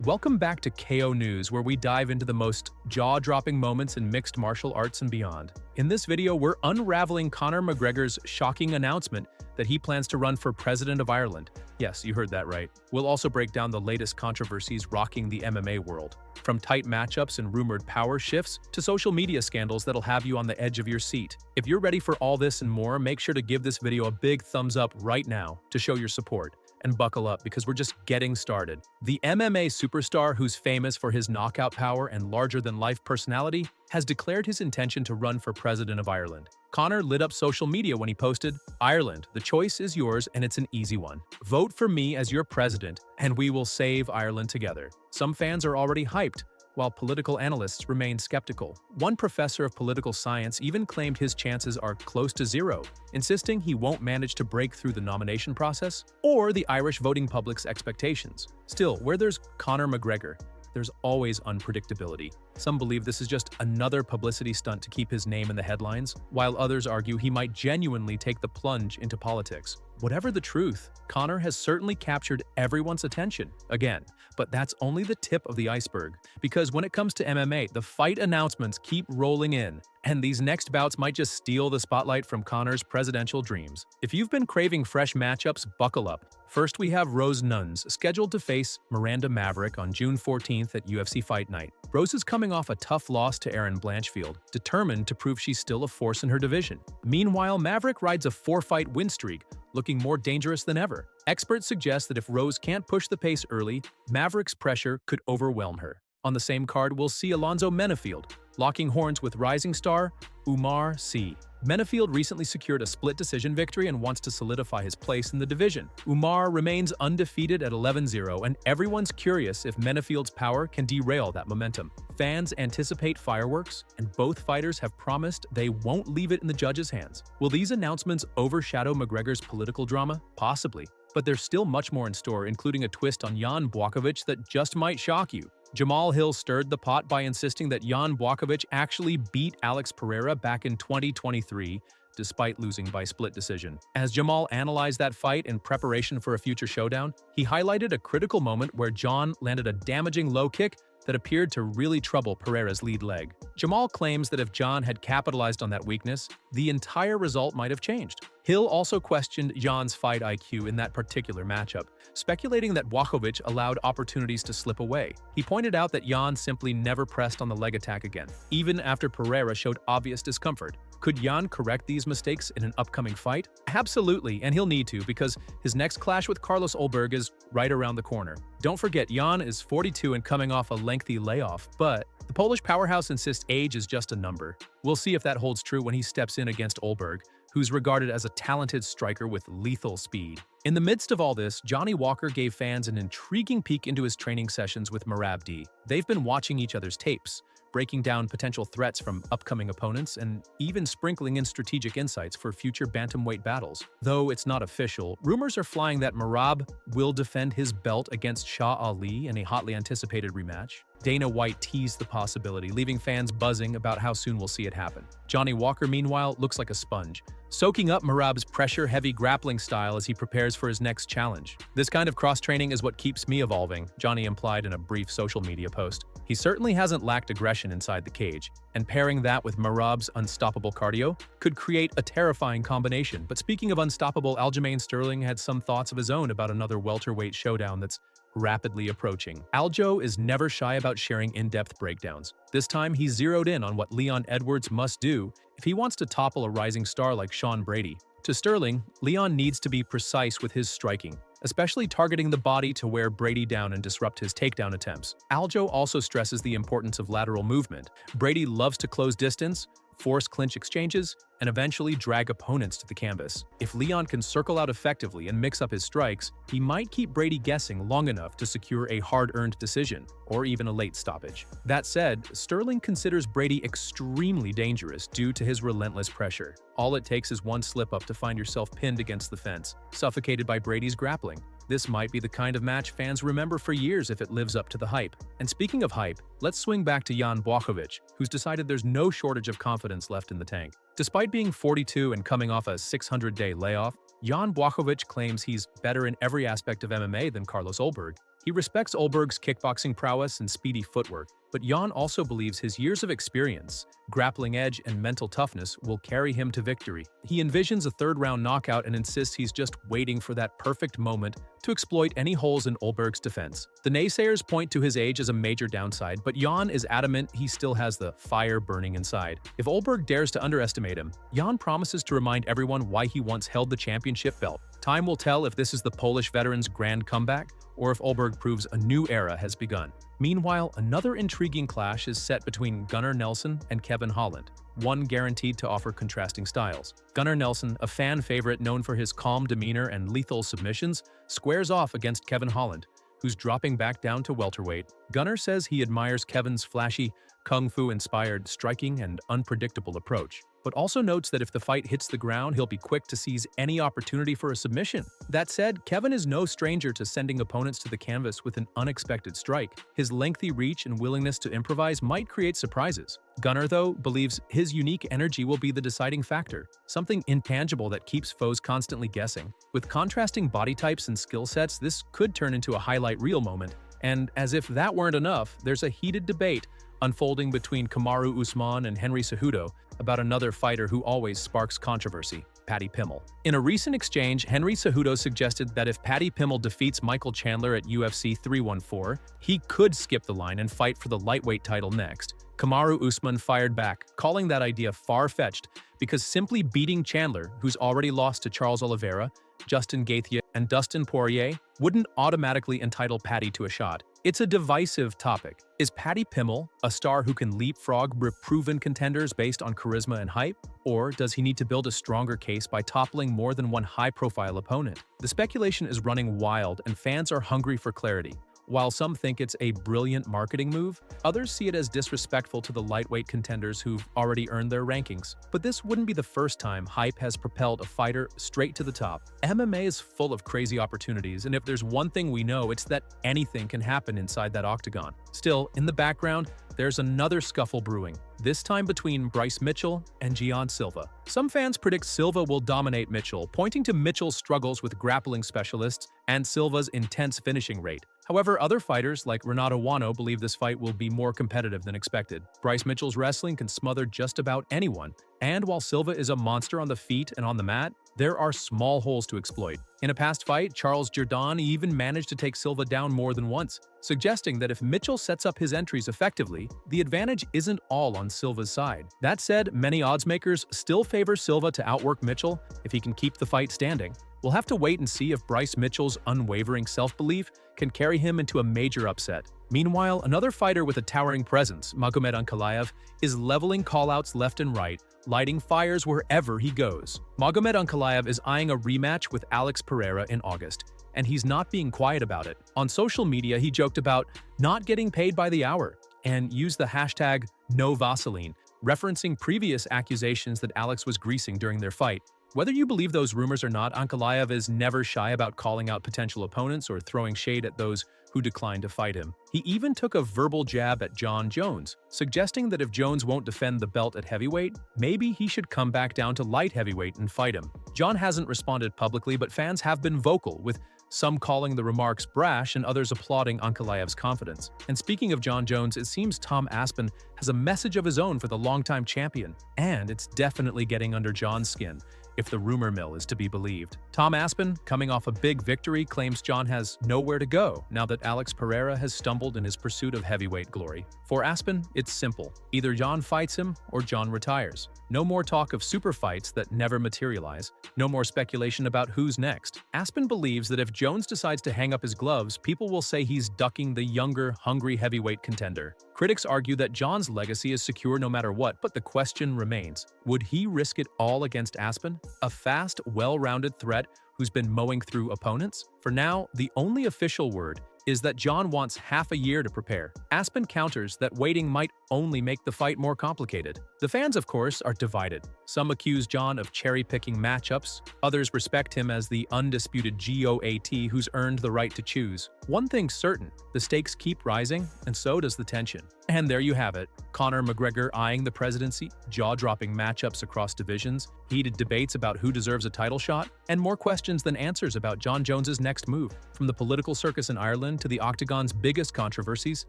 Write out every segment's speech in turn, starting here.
Welcome back to KO News, where we dive into the most jaw-dropping moments in mixed martial arts and beyond. In this video, we're unraveling Conor McGregor's shocking announcement that he plans to run for President of Ireland. Yes, you heard that right. We'll also break down the latest controversies rocking the MMA world, from tight matchups and rumored power shifts to social media scandals that'll have you on the edge of your seat. If you're ready for all this and more, make sure to give this video a big thumbs up right now to show your support. And buckle up, because we're just getting started. The MMA superstar, who's famous for his knockout power and larger-than-life personality, has declared his intention to run for President of Ireland. Conor lit up social media when he posted, "Ireland, the choice is yours and it's an easy one. Vote for me as your president and we will save Ireland together." Some fans are already hyped, while political analysts remain skeptical. One professor of political science even claimed his chances are close to zero, insisting he won't manage to break through the nomination process or the Irish voting public's expectations. Still, where there's Conor McGregor, there's always unpredictability. Some believe this is just another publicity stunt to keep his name in the headlines, while others argue he might genuinely take the plunge into politics. Whatever the truth, Conor has certainly captured everyone's attention again, but that's only the tip of the iceberg, because when it comes to MMA, the fight announcements keep rolling in, and these next bouts might just steal the spotlight from Conor's presidential dreams. If you've been craving fresh matchups, buckle up. First, we have Rose Nunns, scheduled to face Miranda Maverick on June 14th at UFC Fight Night. Rose is coming off a tough loss to Erin Blanchfield, determined to prove she's still a force in her division. Meanwhile, Maverick rides a 4-fight win streak, looking more dangerous than ever. Experts suggest that if Rose can't push the pace early, Maverick's pressure could overwhelm her. On the same card, we'll see Alonzo Menifield, locking horns with rising star Umar Sy. Menifield recently secured a split decision victory and wants to solidify his place in the division. Umar remains undefeated at 11-0, and everyone's curious if Menifield's power can derail that momentum. Fans anticipate fireworks, and both fighters have promised they won't leave it in the judges' hands. Will these announcements overshadow McGregor's political drama? Possibly. But there's still much more in store, including a twist on Gian Błachowicz that just might shock you. Jamal Hill stirred the pot by insisting that Gian Błachowicz actually beat Alex Pereira back in 2023, despite losing by split decision. As Jamal analyzed that fight in preparation for a future showdown, he highlighted a critical moment where Gian landed a damaging low kick that appeared to really trouble Pereira's lead leg. Jamal claims that if Gian had capitalized on that weakness, the entire result might have changed. Hill also questioned Gian's fight IQ in that particular matchup, speculating that Błachowicz allowed opportunities to slip away. He pointed out that Gian simply never pressed on the leg attack again, even after Pereira showed obvious discomfort. Could Gian correct these mistakes in an upcoming fight? Absolutely, and he'll need to, because his next clash with Carlos Olberg is right around the corner. Don't forget, Gian is 42 and coming off a lengthy layoff, but the Polish powerhouse insists age is just a number. We'll see if that holds true when he steps in against Olberg, who's regarded as a talented striker with lethal speed. In the midst of all this, Johnny Walker gave fans an intriguing peek into his training sessions with Merab. They've been watching each other's tapes, breaking down potential threats from upcoming opponents and even sprinkling in strategic insights for future bantamweight battles. Though it's not official, rumors are flying that Merab will defend his belt against Shah Ali in a hotly anticipated rematch. Dana White teased the possibility, leaving fans buzzing about how soon we'll see it happen. Johnny Walker, meanwhile, looks like a sponge, soaking up Merab's pressure-heavy grappling style as he prepares for his next challenge. "This kind of cross-training is what keeps me evolving," Johnny implied in a brief social media post. He certainly hasn't lacked aggression inside the cage, and pairing that with Merab's unstoppable cardio could create a terrifying combination. But speaking of unstoppable, Aljamain Sterling had some thoughts of his own about another welterweight showdown that's rapidly approaching. Aljo is never shy about sharing in-depth breakdowns. This time, he zeroed in on what Leon Edwards must do if he wants to topple a rising star like Sean Brady. To Sterling, Leon needs to be precise with his striking, especially targeting the body to wear Brady down and disrupt his takedown attempts. Aljo also stresses the importance of lateral movement. Brady loves to close distance, force clinch exchanges, and eventually drag opponents to the canvas. If Leon can circle out effectively and mix up his strikes, he might keep Brady guessing long enough to secure a hard-earned decision, or even a late stoppage. That said, Sterling considers Brady extremely dangerous due to his relentless pressure. All it takes is one slip-up to find yourself pinned against the fence, suffocated by Brady's grappling. This might be the kind of match fans remember for years if it lives up to the hype. And speaking of hype, let's swing back to Gian Błachowicz, who's decided there's no shortage of confidence left in the tank. Despite being 42 and coming off a 600-day layoff, Gian Błachowicz claims he's better in every aspect of MMA than Carlos Olberg. He respects Olberg's kickboxing prowess and speedy footwork, but Gian also believes his years of experience, grappling edge, and mental toughness will carry him to victory. He envisions a third-round knockout and insists he's just waiting for that perfect moment to exploit any holes in Olberg's defense. The naysayers point to his age as a major downside, but Gian is adamant he still has the fire burning inside. If Olberg dares to underestimate him, Gian promises to remind everyone why he once held the championship belt. Time will tell if this is the Polish veteran's grand comeback, or if Olberg proves a new era has begun. Meanwhile, another intriguing clash is set between Gunnar Nelson and Kevin Holland, one guaranteed to offer contrasting styles. Gunnar Nelson, a fan favorite known for his calm demeanor and lethal submissions, squares off against Kevin Holland, who's dropping back down to welterweight. Gunnar says he admires Kevin's flashy, kung fu-inspired striking and unpredictable approach, but also notes that if the fight hits the ground, he'll be quick to seize any opportunity for a submission. That said, Kevin is no stranger to sending opponents to the canvas with an unexpected strike. His lengthy reach and willingness to improvise might create surprises. Gunnar, though, believes his unique energy will be the deciding factor, something intangible that keeps foes constantly guessing. With contrasting body types and skill sets, this could turn into a highlight reel moment. And as if that weren't enough, there's a heated debate unfolding between Kamaru Usman and Henry Cejudo about another fighter who always sparks controversy, Paddy Piml. In a recent exchange, Henry Cejudo suggested that if Paddy Piml defeats Michael Chandler at UFC 314, he could skip the line and fight for the lightweight title next. Kamaru Usman fired back, calling that idea far-fetched because simply beating Chandler, who's already lost to Charles Oliveira, Justin Gaethje, and Dustin Poirier, wouldn't automatically entitle Paddy to a shot. It's a divisive topic. Is Paddy Piml a star who can leapfrog proven contenders based on charisma and hype? Or does he need to build a stronger case by toppling more than one high-profile opponent? The speculation is running wild, and fans are hungry for clarity. While some think it's a brilliant marketing move, others see it as disrespectful to the lightweight contenders who've already earned their rankings. But this wouldn't be the first time hype has propelled a fighter straight to the top. MMA is full of crazy opportunities, and if there's one thing we know, it's that anything can happen inside that octagon. Still, in the background, there's another scuffle brewing, this time between Bryce Mitchell and Gian Silva. Some fans predict Silva will dominate Mitchell, pointing to Mitchell's struggles with grappling specialists and Silva's intense finishing rate. However, other fighters like Renato Wano believe this fight will be more competitive than expected. Bryce Mitchell's wrestling can smother just about anyone, and while Silva is a monster on the feet and on the mat, there are small holes to exploit. In a past fight, Charles Jourdain even managed to take Silva down more than once, suggesting that if Mitchell sets up his entries effectively, the advantage isn't all on Silva's side. That said, many oddsmakers still favor Silva to outwork Mitchell if he can keep the fight standing. We'll have to wait and see if Bryce Mitchell's unwavering self-belief can carry him into a major upset. Meanwhile, another fighter with a towering presence, Magomed Ankalaev, is leveling callouts left and right, lighting fires wherever he goes. Magomed Ankalaev is eyeing a rematch with Alex Pereira in August, and he's not being quiet about it. On social media, he joked about not getting paid by the hour and used the hashtag NoVasoline, referencing previous accusations that Alex was greasing during their fight. Whether you believe those rumors or not, Ankalaev is never shy about calling out potential opponents or throwing shade at those who decline to fight him. He even took a verbal jab at Jon Jones, suggesting that if Jones won't defend the belt at heavyweight, maybe he should come back down to light heavyweight and fight him. Jon hasn't responded publicly, but fans have been vocal, with some calling the remarks brash and others applauding Ankalaev's confidence. And speaking of Jon Jones, it seems Tom Aspin has a message of his own for the longtime champion, and it's definitely getting under Jon's skin, if the rumor mill is to be believed. Tom Aspin, coming off a big victory, claims Jon has nowhere to go now that Alex Pereira has stumbled in his pursuit of heavyweight glory. For Aspin, it's simple. Either Jon fights him or Jon retires. No more talk of super fights that never materialize. No more speculation about who's next. Aspin believes that if Jones decides to hang up his gloves, people will say he's ducking the younger, hungry heavyweight contender. Critics argue that Jon's legacy is secure no matter what, but the question remains, would he risk it all against Aspin? A fast, well-rounded threat who's been mowing through opponents? For now, the only official word is that Jon wants half a year to prepare. Aspin counters that waiting might only make the fight more complicated. The fans, of course, are divided. Some accuse Jon of cherry-picking matchups, others respect him as the undisputed GOAT who's earned the right to choose. One thing's certain, the stakes keep rising, and so does the tension. And there you have it, Conor McGregor eyeing the presidency, jaw-dropping matchups across divisions, heated debates about who deserves a title shot, and more questions than answers about Jon Jones's next move. From the political circus in Ireland to the Octagon's biggest controversies,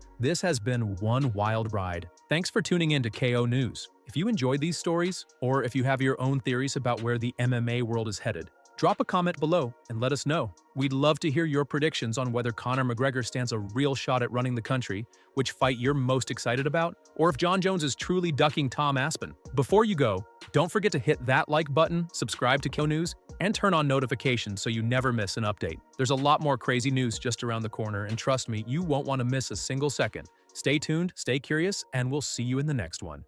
this has been one wild ride. Thanks for tuning in to KO News. If you enjoyed these stories, or if you have your own theories about where the MMA world is headed, drop a comment below and let us know. We'd love to hear your predictions on whether Conor McGregor stands a real shot at running the country, which fight you're most excited about, or if Jon Jones is truly ducking Tom Aspin. Before you go, don't forget to hit that like button, subscribe to KO News, and turn on notifications so you never miss an update. There's a lot more crazy news just around the corner, and trust me, you won't want to miss a single second. Stay tuned, stay curious, and we'll see you in the next one.